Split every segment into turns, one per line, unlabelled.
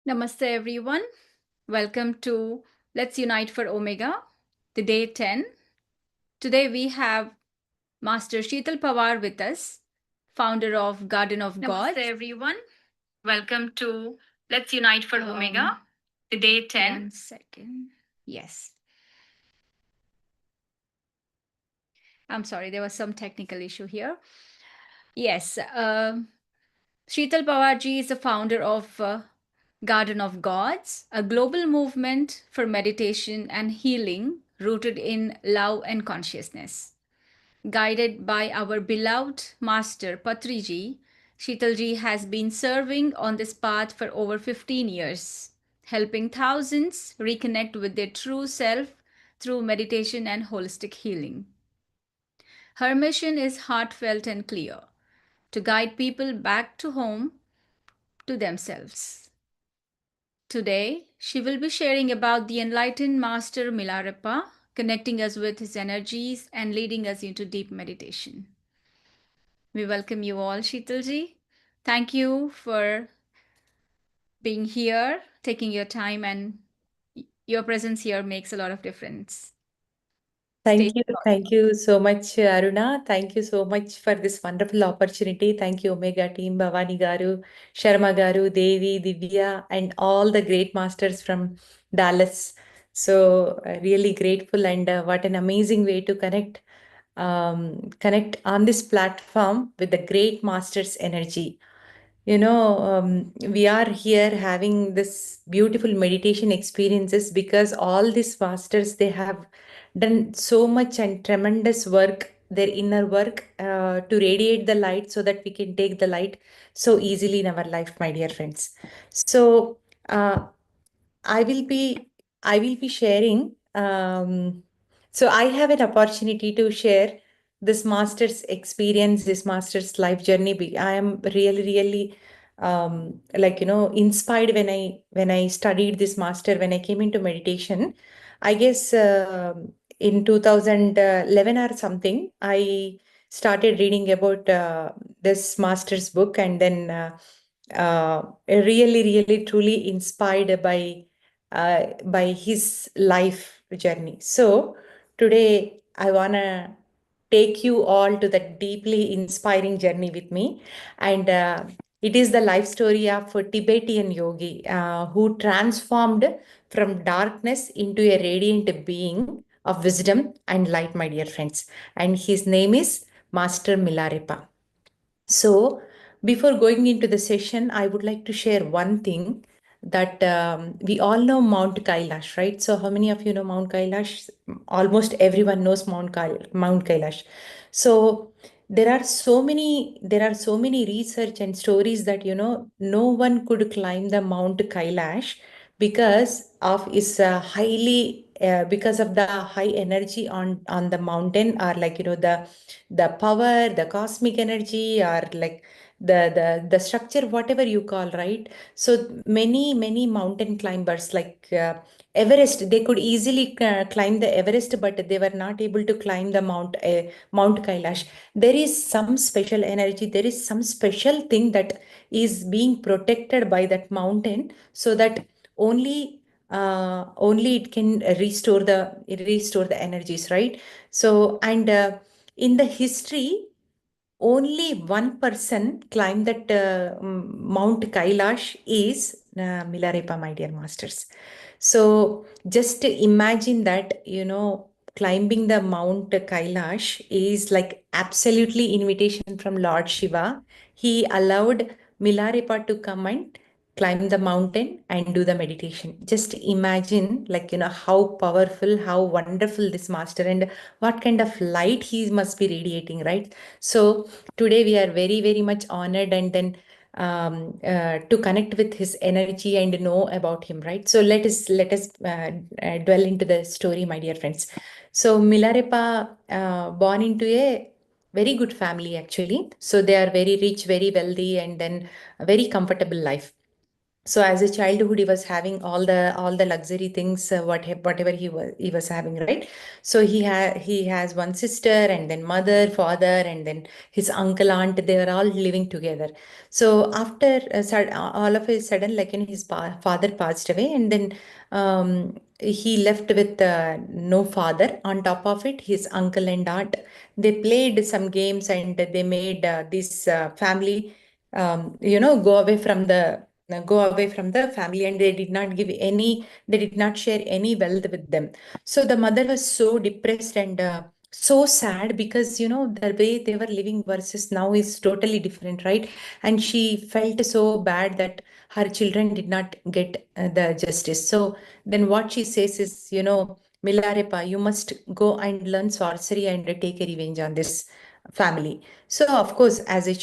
Namaste everyone. Welcome to Let's Unite for Omega, the day 10. Today we have Master Sheetal Pawar with us, founder of Garden of God.
Namaste everyone. Welcome to Let's Unite for Omega, the day 10.
1 second. Yes. I'm sorry, there was some technical issue here. Yes. Sheetal Pawarji is the founder of Garden of Gods, a global movement for meditation and healing rooted in love and consciousness. Guided by our beloved Master Patriji, Sheetalji has been serving on this path for over 15 years, helping thousands reconnect with their true self through meditation and holistic healing. Her mission is heartfelt and clear: to guide people back to home, to themselves. Today, she will be sharing about the enlightened Master MILAREPA, connecting us with his energies and leading us into deep meditation. We welcome you all, Sheetalji. Thank you for being here, taking your time, and your presence here makes a lot of difference.
Thank you. Thank you so much, Aruna. Thank you so much for this wonderful opportunity. Thank you, Omega team, Bhavani Garu, Sharma Garu, Devi, Divya, and all the great masters from Dallas. So really grateful, and what an amazing way to connect on this platform with the great masters' energy. We are here having this beautiful meditation experiences because all these masters, they have done so much and tremendous work, their inner work, to radiate the light so that we can take the light so easily in our life, my dear friends. So uh, I will be I will be sharing. So I have an opportunity to share this master's experience, this master's life journey. I am really inspired when I studied this master, when I came into meditation. I guess in 2011 or something, I started reading about this master's book, and then really truly inspired by his life journey. So today I wanna take you all to that deeply inspiring journey with me, and it is the life story of a Tibetan yogi who transformed from darkness into a radiant being of wisdom and light, my dear friends. And his name is Master Milarepa. So, before going into the session, I would like to share one thing that we all know Mount Kailash, right? So, how many of you know Mount Kailash? Almost everyone knows Mount Kailash. So, there are so many research and stories that no one could climb the Mount Kailash because of its because of the high energy on the mountain, or like the power, the cosmic energy, or like the structure, whatever you call, right? So many mountain climbers, like Everest, they could easily climb the Everest, but they were not able to climb the Mount Kailash. There is some special energy, there is some special thing that is being protected by that mountain, so that only it can restore the energies, right? So, and in the history, only one person climbed that Mount Kailash is Milarepa, my dear masters. So just imagine that, climbing the Mount Kailash is like absolutely invitation from Lord Shiva. He allowed Milarepa to come and climb the mountain and do the meditation. Just imagine, like, how powerful, how wonderful this master, and what kind of light he must be radiating, right? So today we are very much honored, and then to connect with his energy and know about him, right? So let us dwell into the story, my dear friends. So Milarepa born into a very good family, actually. So they are very rich, very wealthy, and then a very comfortable life. So as a childhood, he was having all the luxury things, whatever he was having, right? So he has one sister, and then mother, father, and then his uncle, aunt. They were all living together. So after all of a sudden, like, his father passed away, and then he left with no father. On top of it, his uncle and aunt, they played some games, and they made this family, go away from the family, and they did not share any wealth with them. So the mother was so depressed and so sad, because the way they were living versus now is totally different, right? And she felt so bad that her children did not get the justice. So then what she says is, Milarepa, you must go and learn sorcery and take a revenge on this family. So of course, as a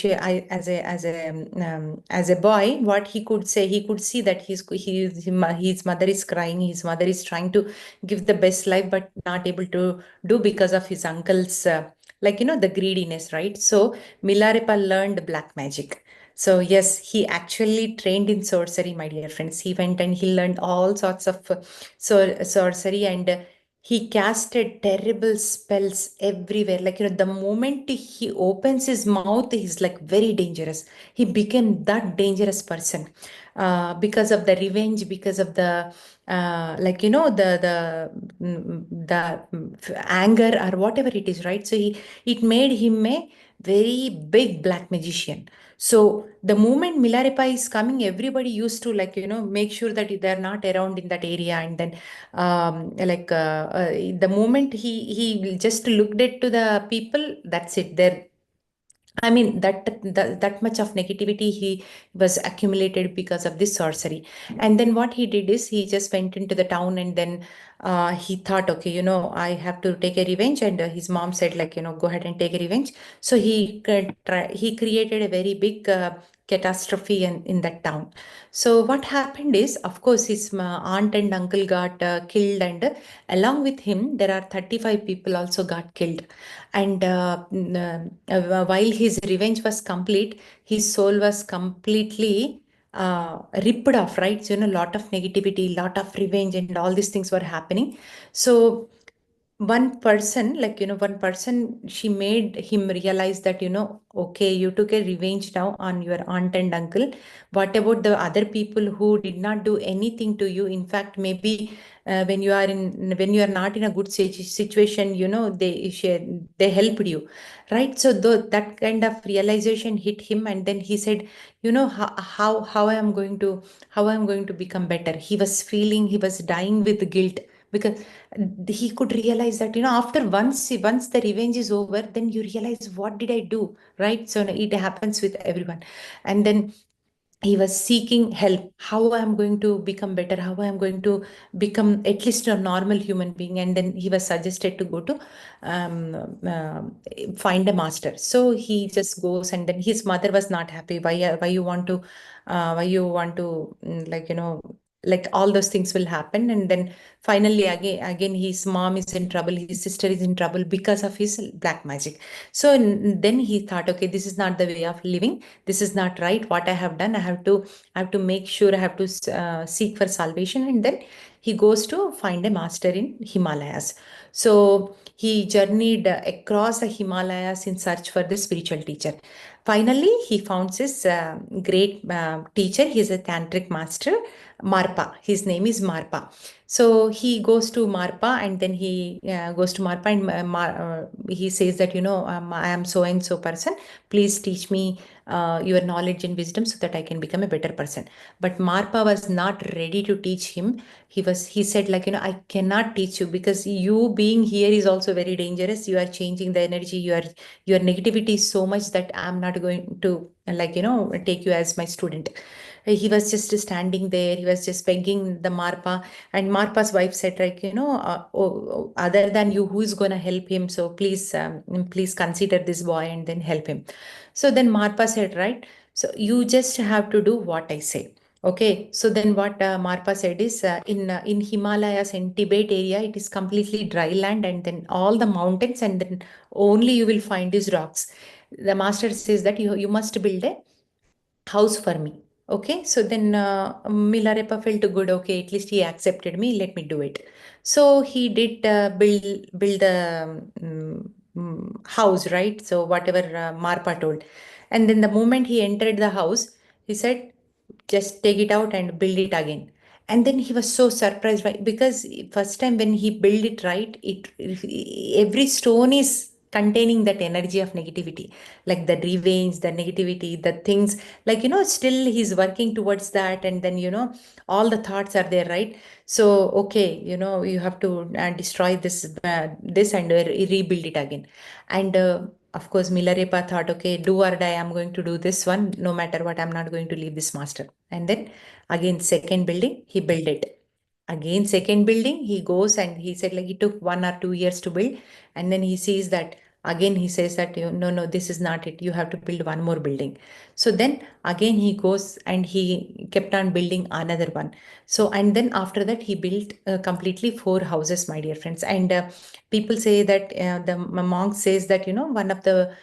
boy, what he could say, he could see that his mother is crying, his mother is trying to give the best life, but not able to do because of his uncle's, the greediness, right? So Milarepa learned black magic. So yes, he actually trained in sorcery, my dear friends. He went and he learned all sorts of sorcery, and he casted terrible spells everywhere. Like, the moment he opens his mouth, he's like very dangerous. He became that dangerous person because of the revenge, because of the anger or whatever it is, right? So it made him a very big black magician. So the moment Milarepa is coming, everybody used to, make sure that they're not around in that area. And then the moment he just looked at to the people, that's it. There, I mean, that much of negativity he was accumulated because of this sorcery. And then what he did is he just went into the town, and then he thought, okay, I have to take a revenge. And his mom said, like, go ahead and take a revenge. So he created a very big catastrophe in that town. So what happened is, of course, his aunt and uncle got killed, and along with him, there are 35 people also got killed. And while his revenge was complete, his soul was completely ripped off, right? So, lot of negativity, lot of revenge, and all these things were happening. So one person, she made him realize that, okay, you took a revenge now on your aunt and uncle. What about the other people who did not do anything to you? In fact, maybe when you are not in a good situation, they helped you, right? So that kind of realization hit him, and then he said, how I am going to become better. He was feeling, he was dying with guilt, because he could realize that, after once the revenge is over, then you realize, what did I do, right? So it happens with everyone. And then he was seeking help, how I am going to become better, how I am going to become at least a normal human being. And then he was suggested to go to um, find a master. So he just goes, and then his mother was not happy. Why you want to like all those things will happen. And then finally, again his mom is in trouble, his sister is in trouble because of his black magic. So then he thought, okay, this is not the way of living, this is not right. What I have done, I have to make sure, I have to seek for salvation. And then he goes to find a master in Himalayas. So he journeyed across the Himalayas in search for the spiritual teacher. Finally, he found his great teacher. He's a tantric master, Marpa. His name is Marpa. So he goes to Marpa, and then he goes to Marpa, and he says that, I am so and so person. Please teach me your knowledge and wisdom, so that I can become a better person. But Marpa was not ready to teach him. He said, like, I cannot teach you, because you being here is also very dangerous. You are changing the energy. Your negativity is so much that I'm not going to, take you as my student. He was just standing there. He was just begging the Marpa, and Marpa's wife said, like, other than you, who is going to help him? So please consider this boy and then help him. So then Marpa said, right, so you just have to do what I say. Okay, so then what Marpa said is, in Himalayas and Tibet area, it is completely dry land, and then all the mountains, and then only you will find these rocks. The master says that you must build a house for me. Okay, so then Milarepa felt good. Okay, at least he accepted me. Let me do it. So he did build the house, right? So whatever Marpa told, and then the moment he entered the house, he said, "Just take it out and build it again." And then he was so surprised, right? Because first time when he built it, right, it every stone is containing that energy of negativity, like the revenge, the negativity, the things, like still he's working towards that, and then all the thoughts are there, right? So okay, you have to destroy this and rebuild it again. And of course Milarepa thought, okay, do or die, I'm going to do this one, no matter what, I'm not going to leave this master. And then again second building he built it. Again second building he goes, and he said like it took 1 or 2 years to build. And then he sees that, again he says that, no, no, this is not it, you have to build one more building. So then again he goes and he kept on building another one. So and then after that he built completely 4 houses, my dear friends. And people say that the monk says that one of the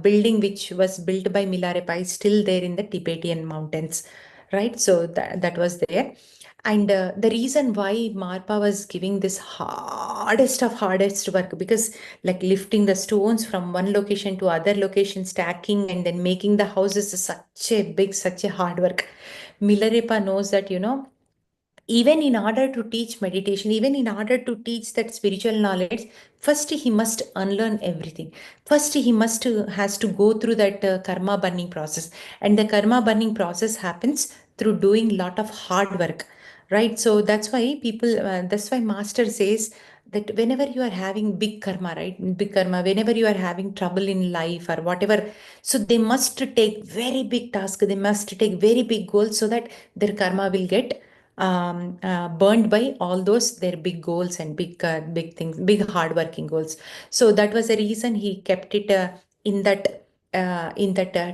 building which was built by Milarepa is still there in the Tibetan mountains, right? So that was there. And the reason why Marpa was giving this hardest of hardest work, because like lifting the stones from one location to other location, stacking and then making the houses is such a hard work. Milarepa knows that, even in order to teach meditation, even in order to teach that spiritual knowledge, first he must unlearn everything. First he must has to go through that karma burning process. And the karma burning process happens through doing lot of hard work, right? So that's why master says that whenever you are having big karma, right, big karma, whenever you are having trouble in life or whatever, so they must take very big task, they must take very big goals, so that their karma will get burned by all those their big goals and big things, big hardworking goals. So that was the reason he kept it in that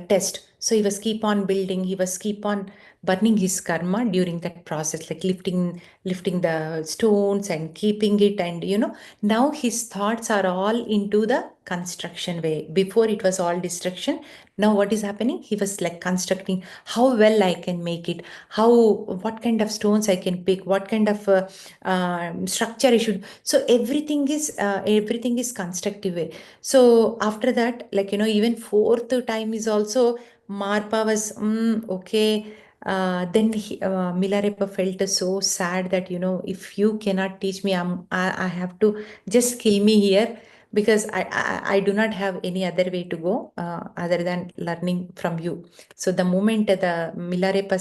test. So he was keep on building, he was keep on burning his karma during that process, like lifting the stones and keeping it. And now his thoughts are all into the construction way. Before it was all destruction. Now what is happening? He was like constructing how well I can make it, how, what kind of stones I can pick, what kind of structure I should. So everything is constructive way. So after that, like even fourth time is also Marpa was okay. Then Milarepa felt so sad that, if you cannot teach me, I have to just kill me here, because I do not have any other way to go other than learning from you. So the moment Milarepa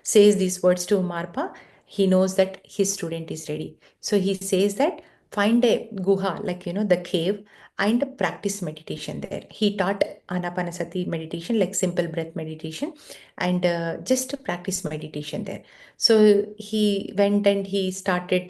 says these words to Marpa, he knows that his student is ready. So he says that find a guha, like the cave, and practice meditation there. He taught Anapanasati meditation, like simple breath meditation, and just practice meditation there. So he went and he started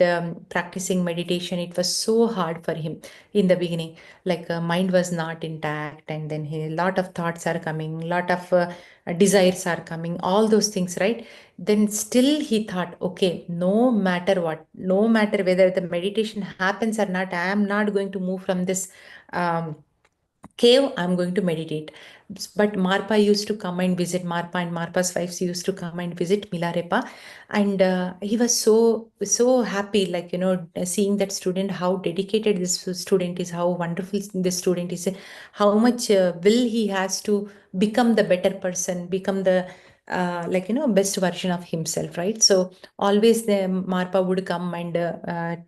practicing meditation. It was so hard for him in the beginning, like mind was not intact, and then a lot of thoughts are coming, lot of desires are coming, all those things, right? Then still he thought, okay, no matter what, no matter whether the meditation happens or not, I am not going to move from this um, cave, I'm going to meditate. But Marpa used to come and visit, Marpa and Marpa's wives used to come and visit Milarepa. And he was so happy, like seeing that student, how dedicated this student is, how wonderful this student is, how much will he has to become the better person, become the like best version of himself, right? So always the Marpa would come and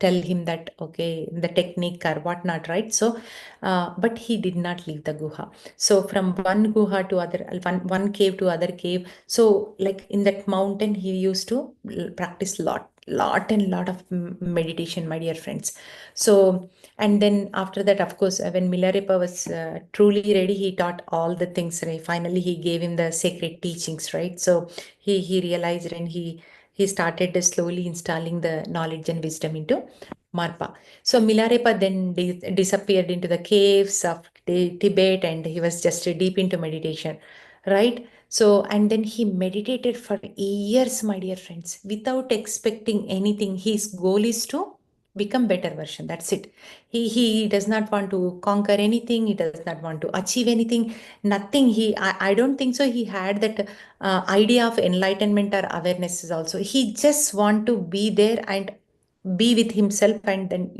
tell him that, okay, the technique or whatnot, right? So but he did not leave the guha. So from one guha to other, one cave to other cave. So like in that mountain, he used to practice lot of meditation, my dear friends. So, and then after that, of course, when Milarepa was truly ready, he taught all the things, right? Finally, he gave him the sacred teachings, right? So he realized, and he started slowly installing the knowledge and wisdom into Marpa. So Milarepa then disappeared into the caves of Tibet, and he was just deep into meditation, right? So, and then he meditated for years, my dear friends, without expecting anything. His goal is to become better version. That's it. He does not want to conquer anything. He does not want to achieve anything. Nothing. I don't think so. He had that idea of enlightenment or awareness is also. He just want to be there and be with himself, and then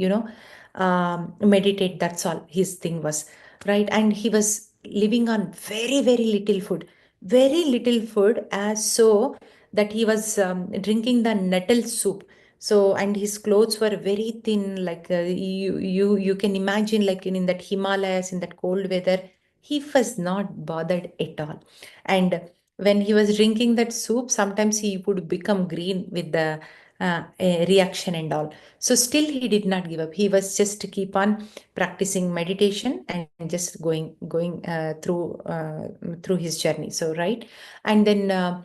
meditate. That's all his thing was, right? And he was living on very very little food, very little food, as so that he was drinking the nettle soup. So, and his clothes were very thin, like you can imagine, like in that Himalayas, in that cold weather. He was not bothered at all. And when he was drinking that soup, sometimes he would become green with the reaction and all. So still he did not give up. He was just to keep on practicing meditation and just going through his journey. So right, and then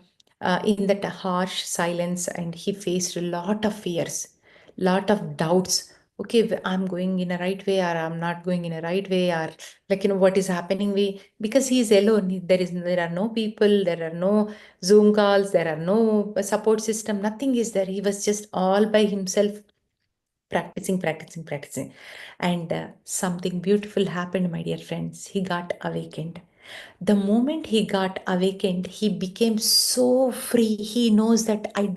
in that harsh silence, and he faced a lot of fears, lot of doubts. Okay, I'm going in a right way, or I'm not going in a right way, or like what is happening. Because he is alone. There are no people, there are no Zoom calls, there are no support system, nothing is there. He was just all by himself, practicing. And something beautiful happened, my dear friends. He got awakened. The moment he got awakened, he became so free. He knows that I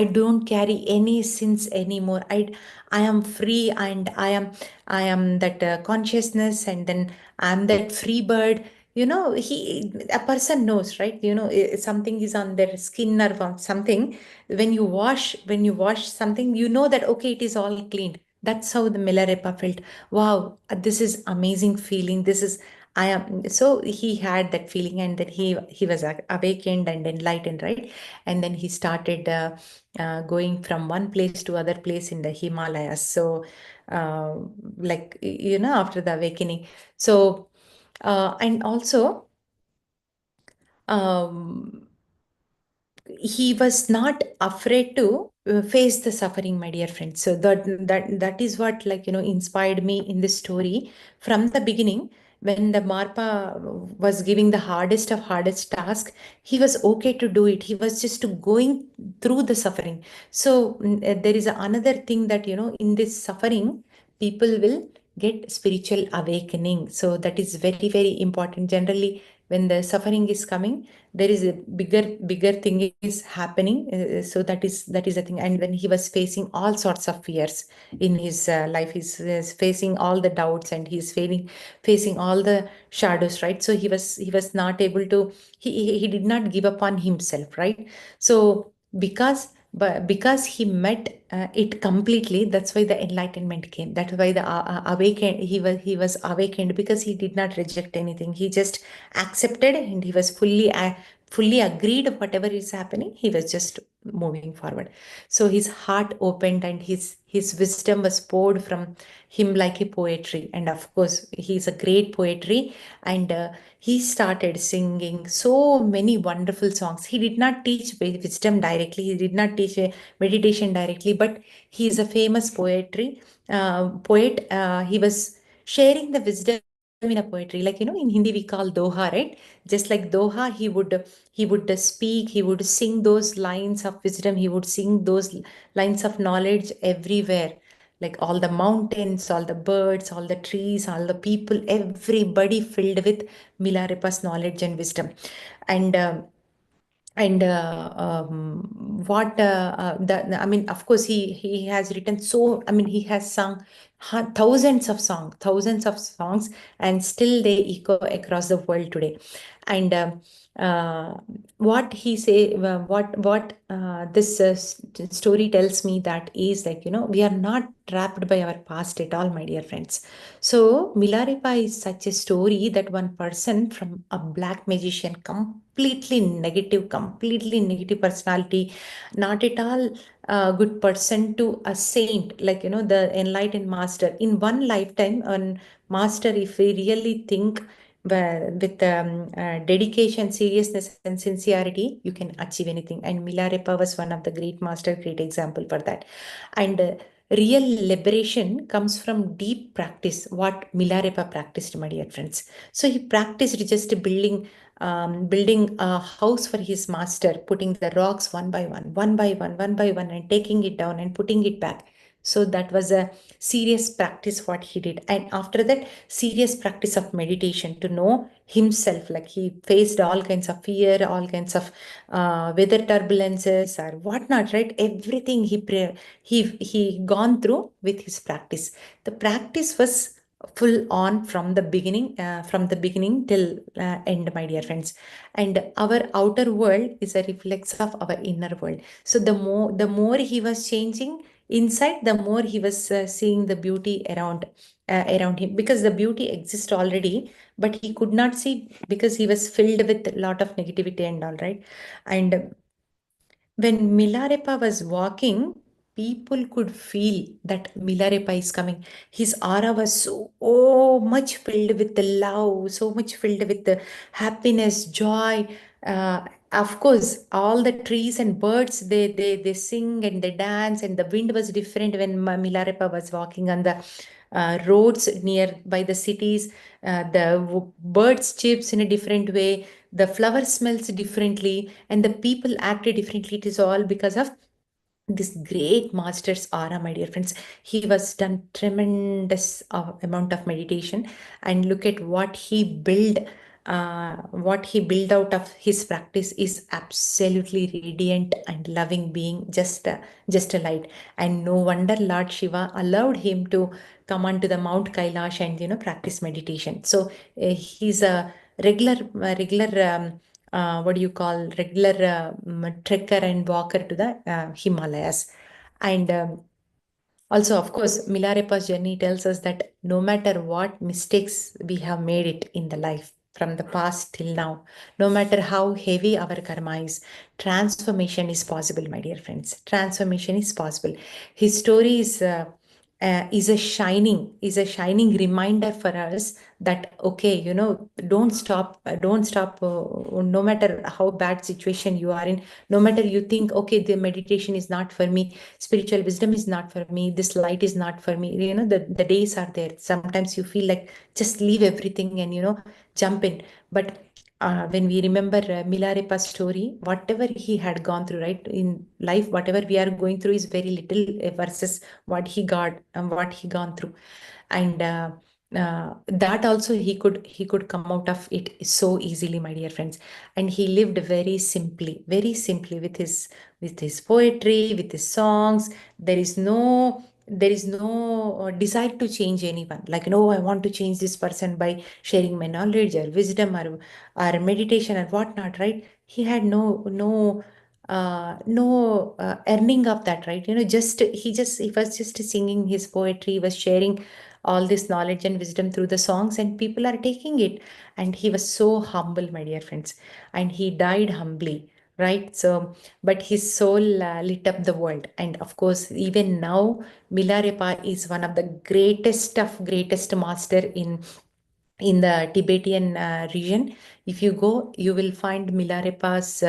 don't carry any sins anymore. I am free, and I am that consciousness, and then I'm that free bird. A person knows, right? Something is on their skin or something. When you wash something, you know that okay, it is all cleaned. That's how the Milarepa felt. Wow, this is amazing feeling. This is I am. So he had that feeling, and then he was awakened and enlightened, right? And then he started going from one place to other place in the Himalayas. So, uh, like after the awakening. So, and also, um, he was not afraid to face the suffering, my dear friends. So that is what, like, inspired me in this story from the beginning. When the Marpa was giving the hardest task, he was okay to do it. He was just going through the suffering. So there is another thing that, in this suffering, people will get spiritual awakening. So that is very very important. Generally, when the suffering is coming, there is a bigger thing is happening. So that is a thing. And when he was facing all sorts of fears in his life, he's facing all the doubts, and he's facing all the shadows, right? So he was not able to, he did not give up on himself, right? So because he met it completely, that's why the enlightenment came. That's why the awakened, he was awakened, because he did not reject anything. He just accepted, and he was fully agreed whatever is happening. He was just moving forward. So his heart opened, and his wisdom was poured from him like a poetry. And of course, he's a great poetry. And he started singing so many wonderful songs. He did not teach wisdom directly. He did not teach meditation directly, but he is a famous poet. He was sharing the wisdom in a poetry, like in Hindi we call doha, right? Just like doha, he would speak, he would sing those lines of wisdom, he would sing those lines of knowledge everywhere, like all the mountains, all the birds, all the trees, all the people, everybody filled with Milarepa's knowledge and wisdom. And and what I mean, of course, he has written, so I mean, he has sung thousands of songs, and still they echo across the world today. And uh, what he say what this story tells me, that is, like, we are not trapped by our past at all, my dear friends. So Milarepa is such a story that one person from a black magician, completely negative personality, not at all a good person, to a saint, like, the enlightened master in one lifetime. And master, if we really think, with dedication, seriousness, and sincerity, you can achieve anything. And Milarepa was one of the great master, great example for that. And real liberation comes from deep practice, what Milarepa practiced, my dear friends. So he practiced just building a house for his master, putting the rocks one by one, and taking it down and putting it back. So that was a serious practice what he did. And after that, serious practice of meditation to know himself. Like he faced all kinds of fear, all kinds of weather turbulences or whatnot, right? Everything he gone through with his practice. The practice was full on from the beginning till end, my dear friends. And our outer world is a reflex of our inner world. So the more he was changing inside, the more he was seeing the beauty around him, because the beauty exists already, but he could not see because he was filled with a lot of negativity and all, right? And when Milarepa was walking, people could feel that Milarepa is coming. His aura was so much filled with the love, so much filled with the happiness, joy. Of course, all the trees and birds, they sing and they dance, and the wind was different when Milarepa was walking on the roads near by the cities. The birds chirps in a different way, the flower smells differently, and the people acted differently. It is all because of this great master's aura, my dear friends. He was done tremendous amount of meditation, and look at what he built out of his practice is absolutely radiant and loving being, just a light. And no wonder Lord Shiva allowed him to come onto the Mount Kailash and practice meditation. So he's a regular what do you call regular trekker and walker to the Himalayas. And also, of course, Milarepa's journey tells us that no matter what mistakes we have made it in the life from the past till now, no matter how heavy our karma is, transformation is possible, my dear friends. Transformation is possible. His story is a shining reminder for us that, okay, don't stop, no matter how bad situation you are in, no matter you think, okay, the meditation is not for me, spiritual wisdom is not for me, this light is not for me. The days are there, sometimes you feel like just leave everything and jump in. But when we remember Milarepa's story, whatever he had gone through, right, in life, whatever we are going through is very little versus what he got and what he gone through. And that also he could come out of it so easily, my dear friends. And he lived very simply with his poetry, with his songs. There is no desire to change anyone, like, no, I want to change this person by sharing my knowledge or wisdom or meditation or whatnot, right? He had no earning of that, right? He was just singing his poetry, he was sharing all this knowledge and wisdom through the songs, and people are taking it. And he was so humble, my dear friends, and he died humbly, right? So, but his soul lit up the world. And of course, even now, Milarepa is one of the greatest master in the Tibetan region. If you go, you will find Milarepa's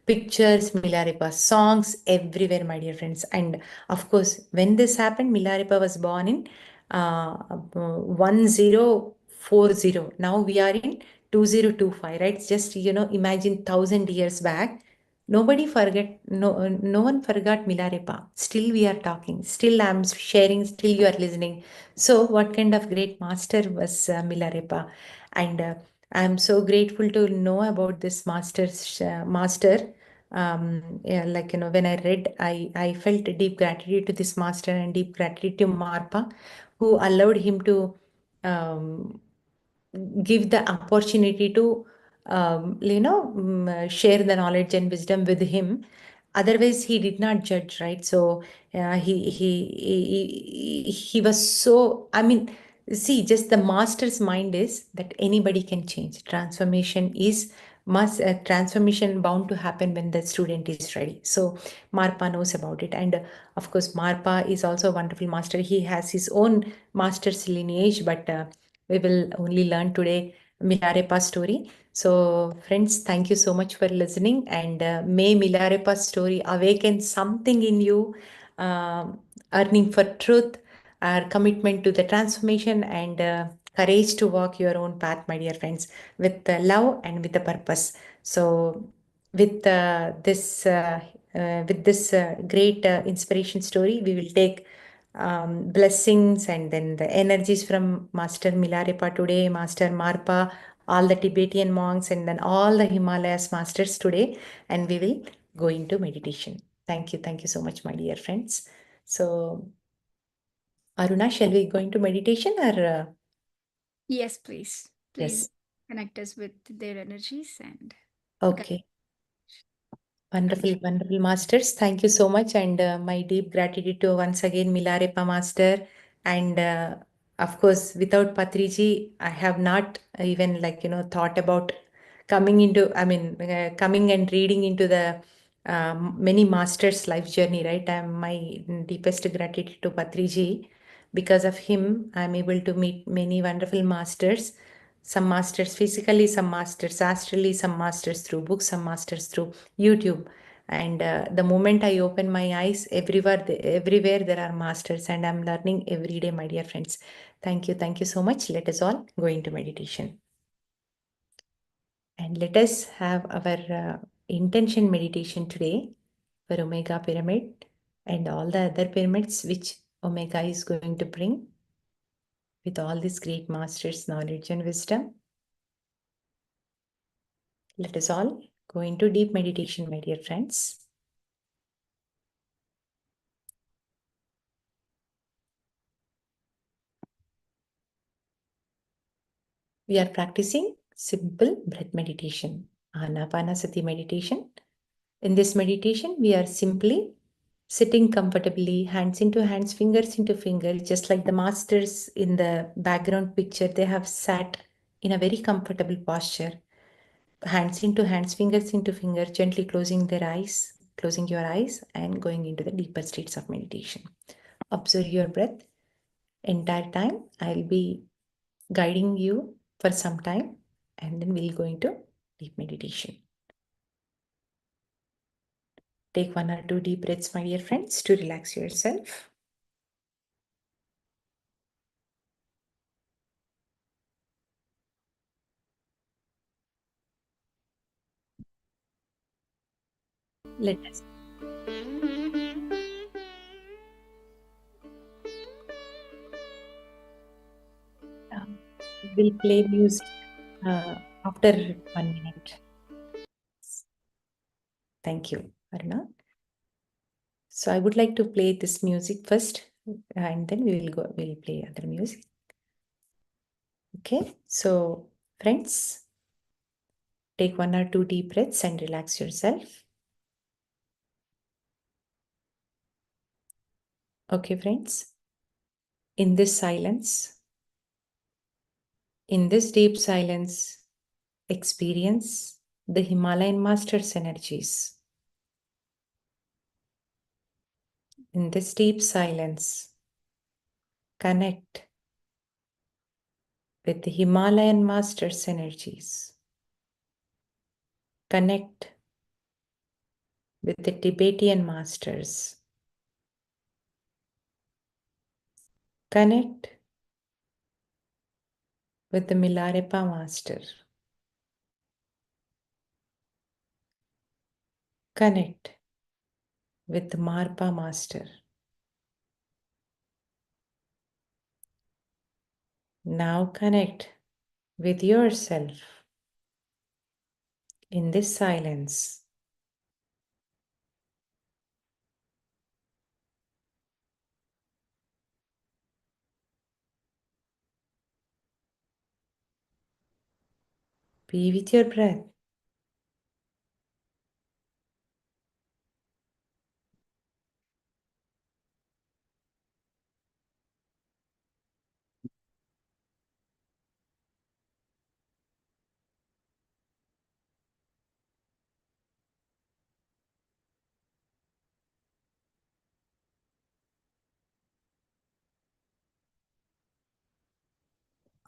pictures, Milarepa's songs everywhere, my dear friends. And of course, when this happened, Milarepa was born in 1040. Now we are in 2025, right? Just, imagine 1,000 years back. No one forgot Milarepa. Still we are talking. Still I'm sharing. Still you are listening. So, what kind of great master was Milarepa? And I'm so grateful to know about this master. Yeah, like, when I read, I felt deep gratitude to this master and deep gratitude to Marpa, who allowed him to um, give the opportunity to share the knowledge and wisdom with him. Otherwise he did not judge, right? So he was so, I mean, see, just the master's mind is that anybody can change. Transformation bound to happen when the student is ready. So Marpa knows about it. And of course, Marpa is also a wonderful master. He has his own master's lineage, but we will only learn today Milarepa's story. So, friends, thank you so much for listening, and may Milarepa's story awaken something in you, earning for truth, our commitment to the transformation, and courage to walk your own path, my dear friends, with love and with a purpose. So, with this great inspiration story, we will take blessings, and then the energies from Master Milarepa today, Master Marpa, all the Tibetan monks, and then all the Himalayas masters today. And we will go into meditation. Thank you. Thank you so much, my dear friends. So, Aruna, shall we go into meditation or?
Yes, please. Please
Yes.
connect us with their energies and
Okay. Wonderful, wonderful masters. Thank you so much. And my deep gratitude to once again Milarepa master. And of course, without Patriji, I have not even thought about coming and reading into the many masters' life journey, right? I'm my deepest gratitude to Patriji. Because of him, I'm able to meet many wonderful masters. Some masters physically, some masters astrally, some masters through books, some masters through YouTube. And the moment I open my eyes, everywhere there are masters, and I'm learning every day, my dear friends. Thank you so much. Let us all go into meditation. And let us have our intention meditation today for Omega Pyramid and all the other pyramids which Omega is going to bring with all these great masters' knowledge and wisdom. Let us all go into deep meditation, my dear friends. We are practicing simple breath meditation, Anapanasati meditation. In this meditation, we are simply sitting comfortably, hands into hands, fingers into fingers, just like the masters in the background picture. They have sat in a very comfortable posture. Hands into hands, fingers into fingers, gently closing your eyes, and going into the deeper states of meditation. Observe your breath. Entire time, I'll be guiding you for some time, and then we'll go into deep meditation. Take 1 or 2 deep breaths, my dear friends, to relax yourself. Let us we'll play music after 1 minute. Thank you, Aruna. So I would like to play this music first, and then we'll play other music. Okay, so friends, take 1 or 2 deep breaths and relax yourself. Okay, friends, in this deep silence, experience the Himalayan Masters' energies. In this deep silence, connect with the Himalayan Masters' energies. Connect with the Tibetan Masters. Connect with the Milarepa Master. Connect with the MARPA Master. Now connect with yourself in this silence. Be with your breath.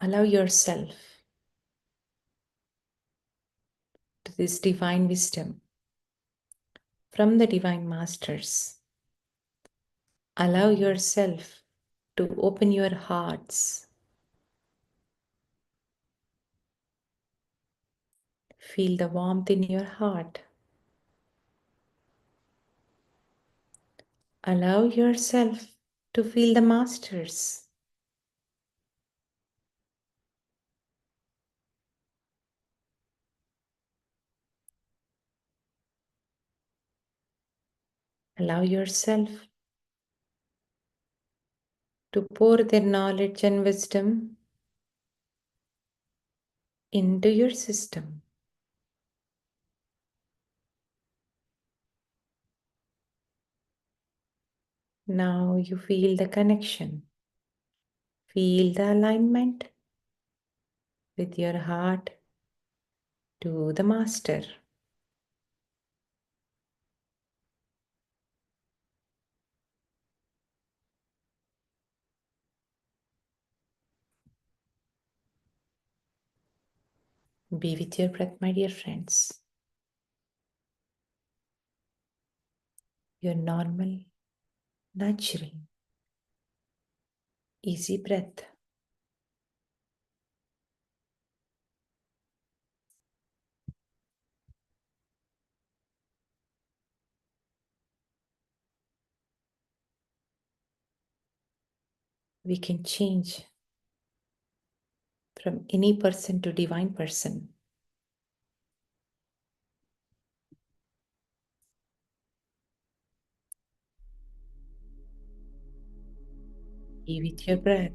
Allow yourself to this divine wisdom from the divine masters. Allow yourself to open your hearts. Feel the warmth in your heart. Allow yourself to feel the masters. Allow yourself to pour their knowledge and wisdom into your system. Now you feel the connection. Feel the alignment with your heart to the master. Be with your breath, my dear friends. Your normal, natural, easy breath. We can change from any person to divine person. Be with your breath.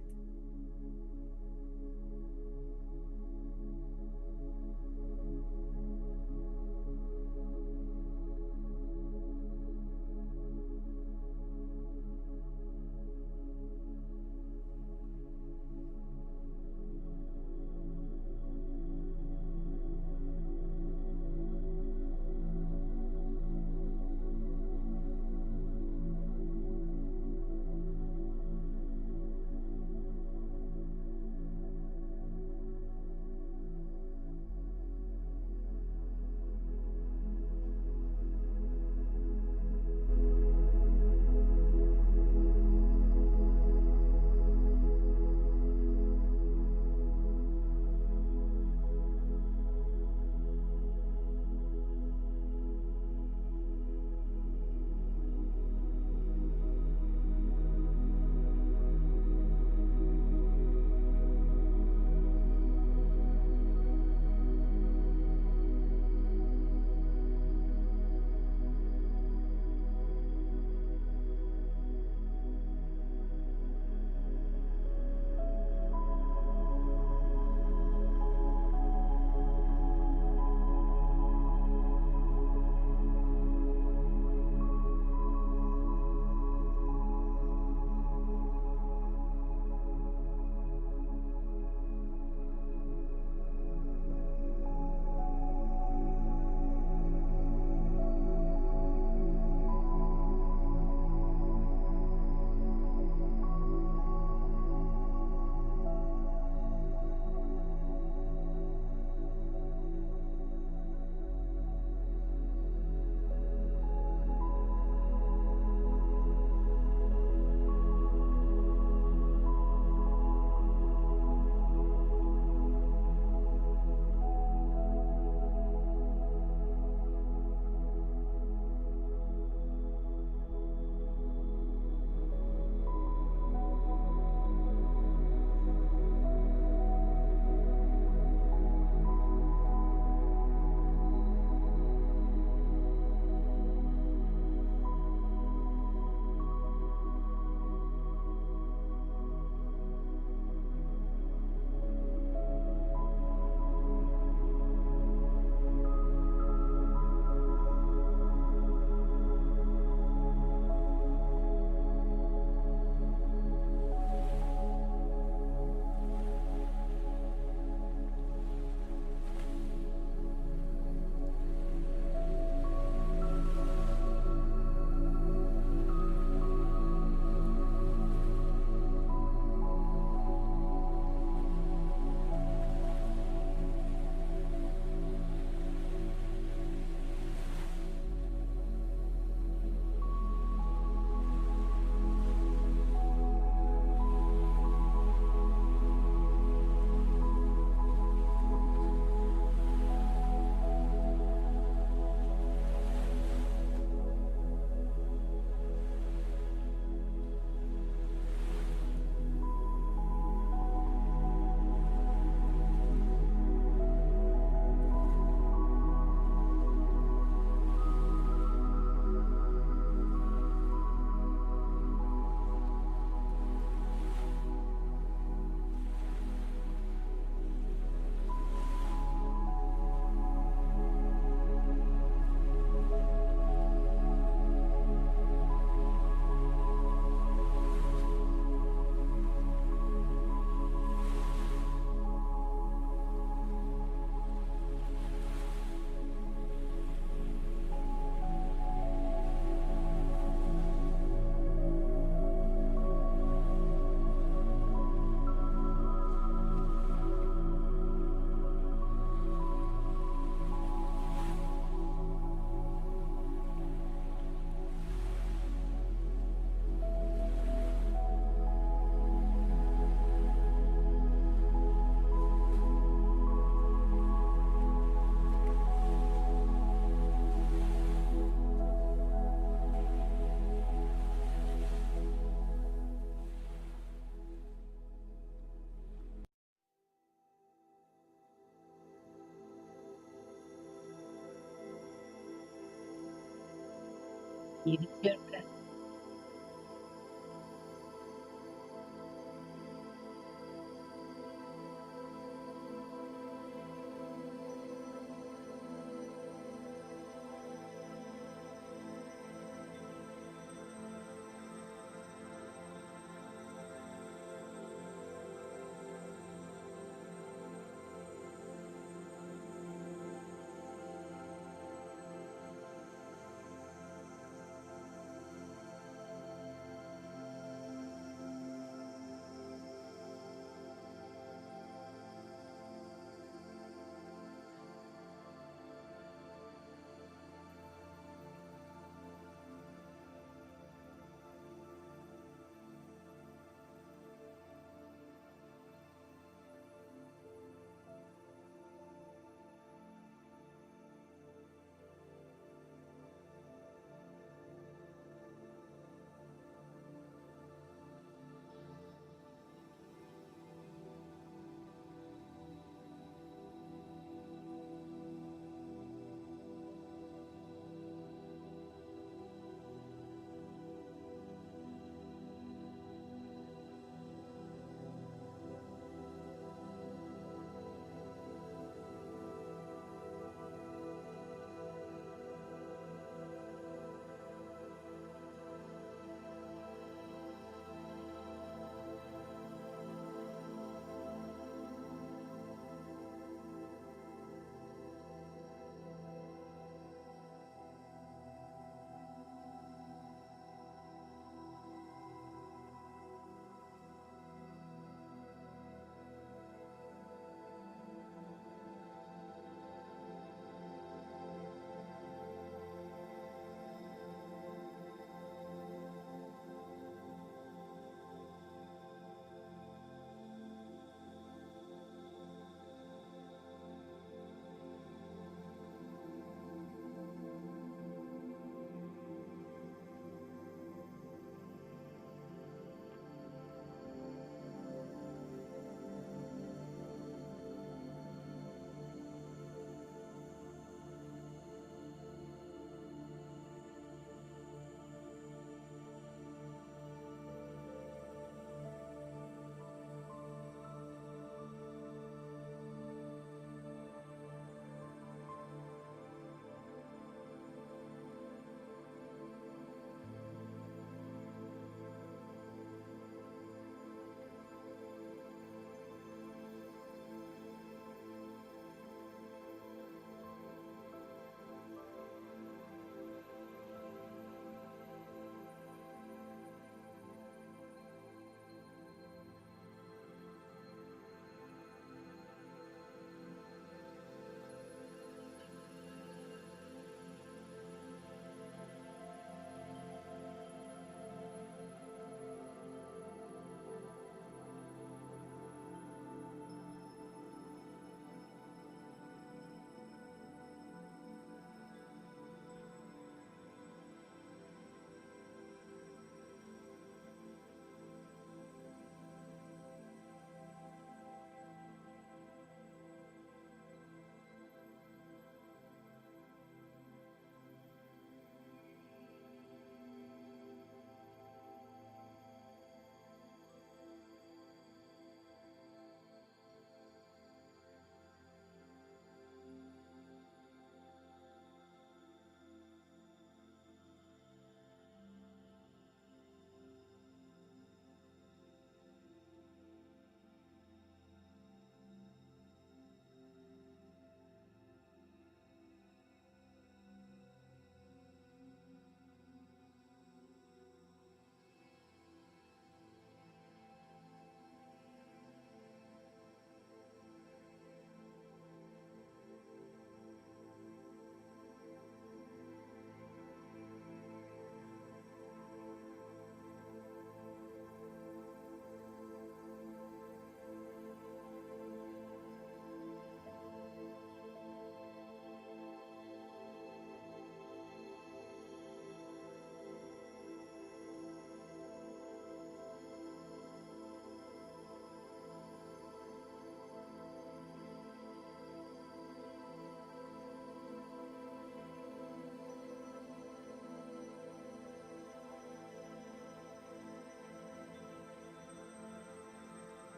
With your breath.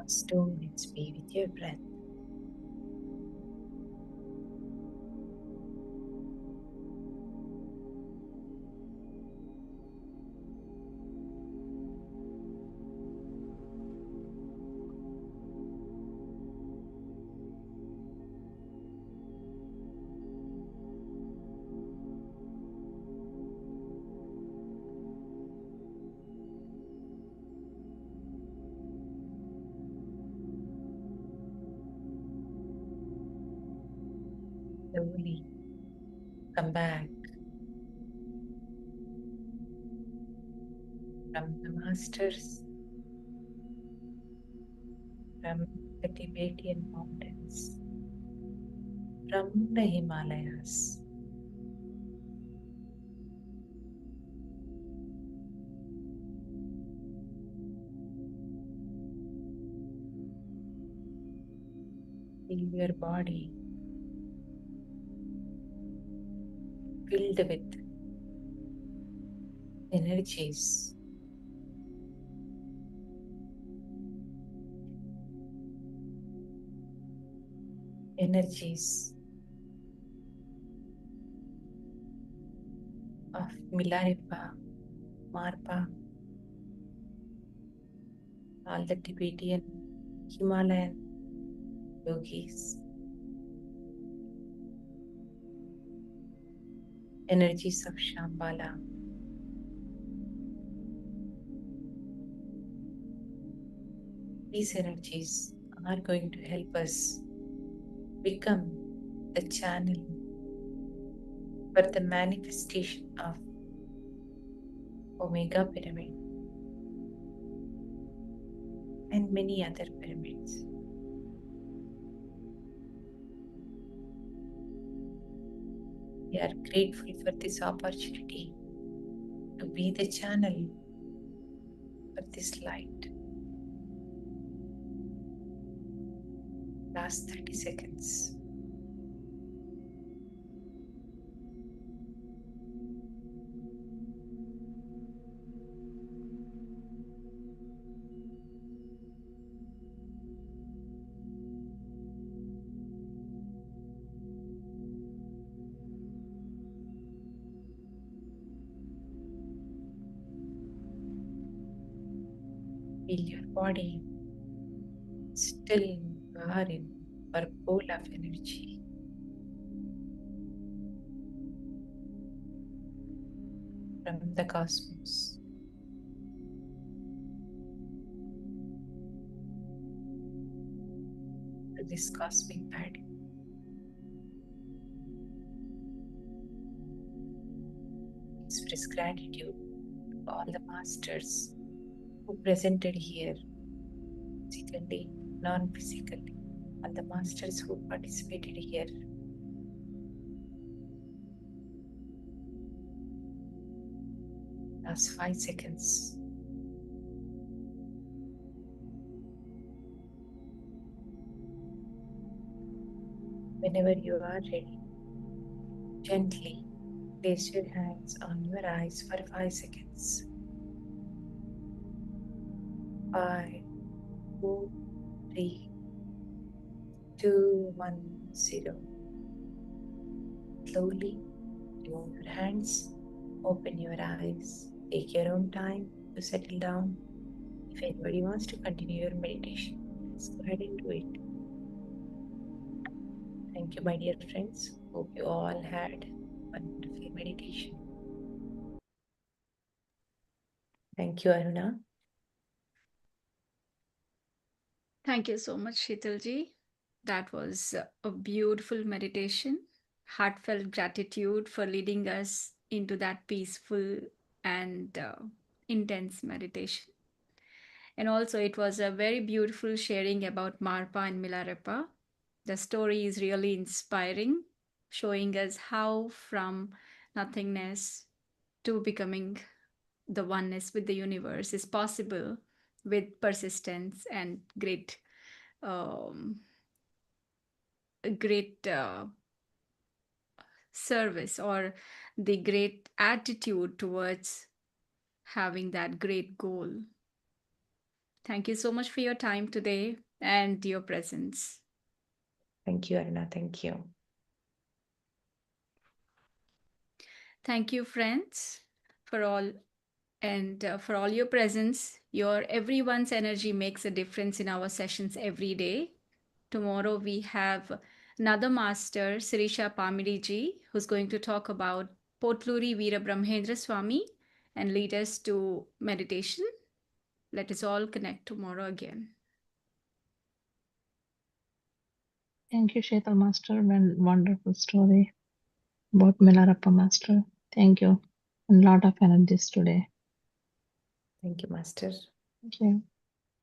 Last 2 minutes, be with your breath. Slowly come back from the masters, from the Tibetan mountains, from the Himalayas. Feel your body filled with energies, energies of MILAREPA, MARPA, all the Tibetan, Himalayan yogis, energies of Shambhala. These energies are going to help us become the channel for the manifestation of Omega Pyramid and many other pyramids. We are grateful for this opportunity to be the channel for this light. Last 30 seconds. Feel your body still are in purple of energy. From the cosmos. To this cosmic bed. Express gratitude to all the masters who presented here, physically, non-physically, all the masters who participated here. Last 5 seconds. Whenever you are ready, gently place your hands on your eyes for 5 seconds. 5, 4, 3, 2, 1, 0. Slowly remove your hands, open your eyes, take your own time to settle down. If anybody wants to continue your meditation, let's go ahead and do it. Thank you, my dear friends. Hope you all had wonderful meditation. Thank you, Aruna.
Thank you so much, Sheetalji. That was a beautiful meditation. Heartfelt gratitude for leading us into that peaceful and intense meditation. And also, it was a very beautiful sharing about Marpa and Milarepa. The story is really inspiring, showing us how from nothingness to becoming the oneness with the universe is possible with persistence and um, great service, or the great attitude towards having that great goal. Thank you so much for your time today and your presence.
Thank you, Aruna. Thank you.
Thank you, friends, for all for all your presence. Your everyone's energy makes a difference in our sessions every day. Tomorrow we have another master, Sirisha Pamiriji, who's going to talk about Potluri Veera Brahmendra Swami and lead us to meditation. Let us all connect tomorrow again.
Thank you, Sheetal Master, and wonderful story about MILAREPA Master. Thank you. And lot of energies today.
Thank you, Master.
Thank you.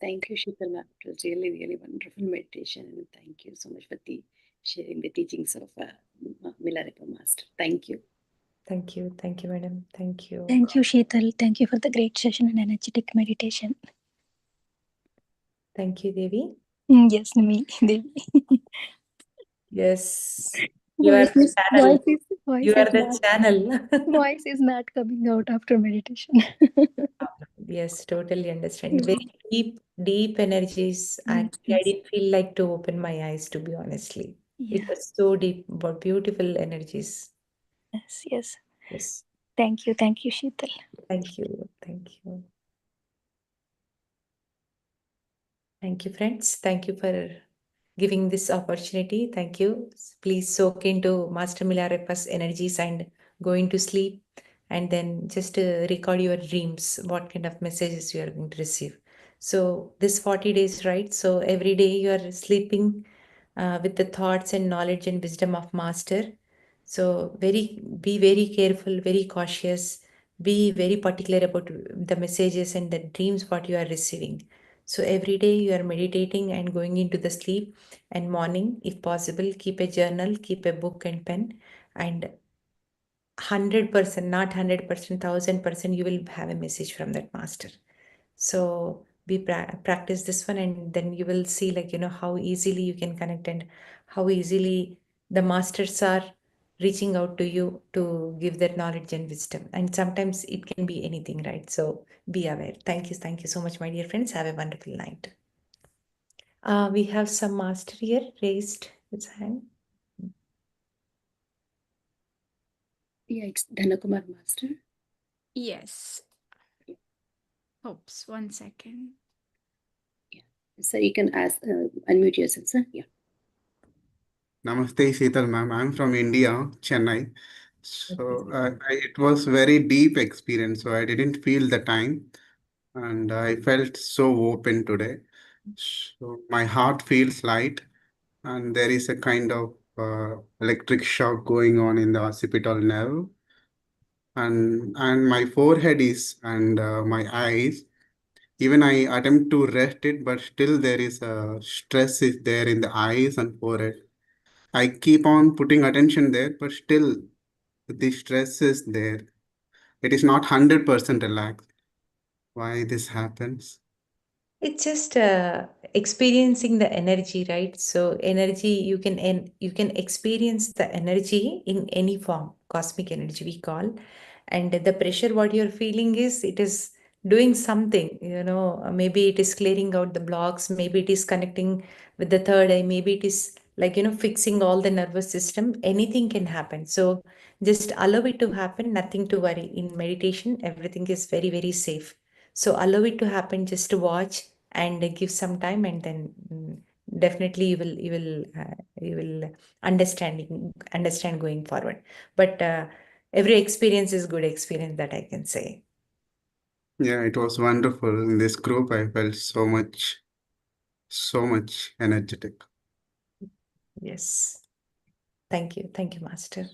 Thank you, Sheetal ma'am. It was really, really wonderful meditation. And thank you so much for sharing the teachings of MILAREPA Master. Thank you.
Thank you. Thank you, madam. Thank you.
Thank you, Sheetal. Thank you for the great session and energetic meditation.
Thank you, Devi.
Yes, me, Devi.
Yes. You are the channel. You are the channel.
voice is not coming out after meditation.
Yes, totally understand. Very deep energies, and I didn't feel like to open my eyes, to be honestly. It was so deep, but beautiful energies.
Yes.
Yes.
Thank you, Sheetal.
Thank you. Thank you. Thank you, friends. Thank you for giving this opportunity. Thank you. Please soak into Master Milarepa's energies and going to sleep, and then just record your dreams, what kind of messages you are going to receive. So this 40 days, right? So every day you are sleeping with the thoughts and knowledge and wisdom of Master. So be very careful, very cautious, be very particular about the messages and the dreams what you are receiving. So every day you are meditating and going into the sleep, and morning, if possible, keep a journal, keep a book and pen, and 100%, not 100%, 1000%, you will have a message from that master. So we practice this one, and then you will see, like, how easily you can connect and how easily the masters are reaching out to you to give their knowledge and wisdom. And sometimes it can be anything, right? So be aware. Thank you so much, my dear friends. Have a wonderful night. We have some master here raised his hand.
Yeah, it's Dhanakumar Master.
Yes. Oops, 1 second.
Yeah. Sir, you can ask, unmute yourself, sir. Yeah.
Namaste, Sheetal ma'am. I'm from India, Chennai. So it was very deep experience. So I didn't feel the time, and I felt so open today. So my heart feels light, and there is a kind of electric shock going on in the occipital nerve, and my forehead is and my eyes. Even I attempt to rest it, but still there is a stress is there in the eyes and forehead. I keep on putting attention there, but still the stress is there. It is not 100% relaxed. Why this happens?
It's just experiencing the energy, right? So energy, you can experience the energy in any form, cosmic energy we call, and the pressure what you're feeling is it is doing something. Maybe it is clearing out the blocks, maybe it is connecting with the third eye, maybe it is like fixing all the nervous system. Anything can happen. So just allow it to happen. Nothing to worry. In meditation, everything is very, very safe. So allow it to happen, just to watch and give some time, and then definitely you will understand going forward. But every experience is good experience, that I can say.
Yeah, it was wonderful. In this group, I felt so much energetic.
Yes. Thank you, Master.